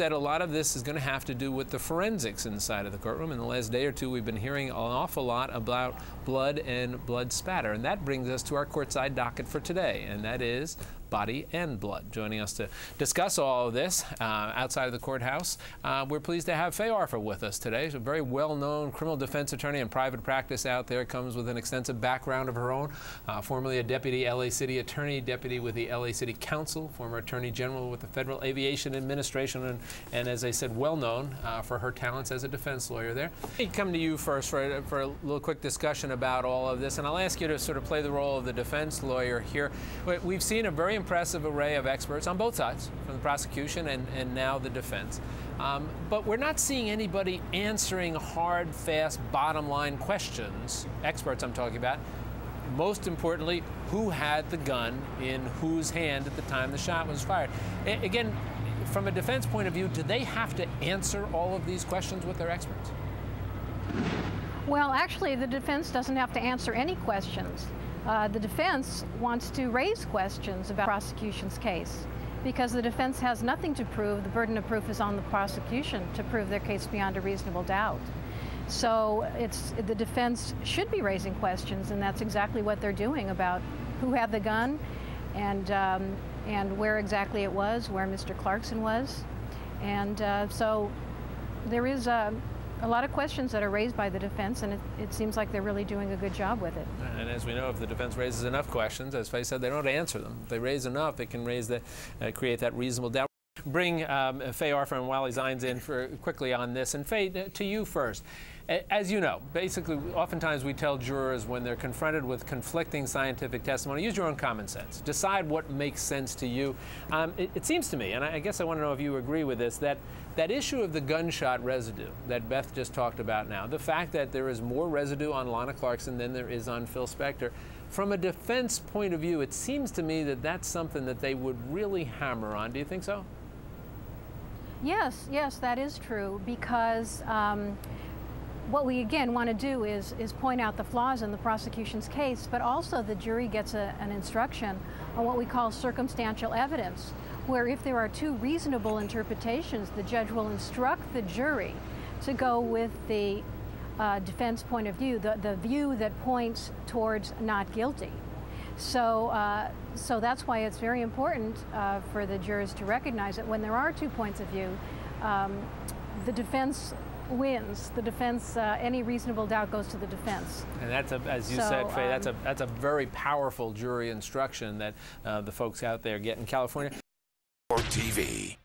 said, a lot of this is going to have to do with the forensics inside of the courtroom. In the last day or two, we've been hearing an awful lot about blood and blood spatter. And that brings us to our courtside docket for today, and that is body and blood. Joining us to discuss all of this outside of the courthouse, we're pleased to have Fay Arfa with us today. She's a very well-known criminal defense attorney in private practice out there, comes with an extensive background of her own, formerly a deputy LA City attorney, deputy with the LA City Council, former attorney general with the Federal Aviation Administration, and as I said, well-known for her talents as a defense lawyer there. I come to you first for a little quick discussion about all of this, and I'll ask you to sort of play the role of the defense lawyer here. We've seen a very impressive array of experts on both sides, from the prosecution and now the defense. But we're not seeing anybody answering hard, fast, bottom-line questions, experts I'm talking about. Most importantly, who had the gun in whose hand at the time the shot was fired? Again, from a defense point of view, do they have to answer all of these questions with their experts? Well, actually, the defense doesn't have to answer any questions. The defense wants to raise questions about the prosecution's case because the defense has nothing to prove. The burden of proof is on the prosecution to prove their case beyond a reasonable doubt. So the defense should be raising questions, and that's exactly what they're doing about who had the gun and where exactly it was, where Mr. Clarkson was. And so there is a lot of questions that are raised by the defense, and it seems like they're really doing a good job with it. And as we know, if the defense raises enough questions, as Fay said, they don't answer them. If they raise enough, it can raise create that reasonable doubt. Bring Fay Arfa and Wally Zines in quickly on this. And Fay, to you first. As you know, basically, oftentimes we tell jurors when they're confronted with conflicting scientific testimony, use your own common sense. Decide what makes sense to you. It seems to me, and I guess I want to know if you agree with this, that issue of the gunshot residue that Beth just talked about now, the fact that there is more residue on Lana Clarkson than there is on Phil Spector, from a defense point of view, it seems to me that that's something that they would really hammer on. Do you think so? Yes, that is true, because what we again want to do is point out the flaws in the prosecution's case, but also the jury gets an instruction on what we call circumstantial evidence, where if there are two reasonable interpretations, the judge will instruct the jury to go with the defense point of view, the view that points towards not guilty. So that's why it's very important for the jurors to recognize that when there are 2 points of view, the defense wins. The defense, any reasonable doubt goes to the defense. And that's, as you said, Fay, that's a very powerful jury instruction that the folks out there get in California. CourtTV.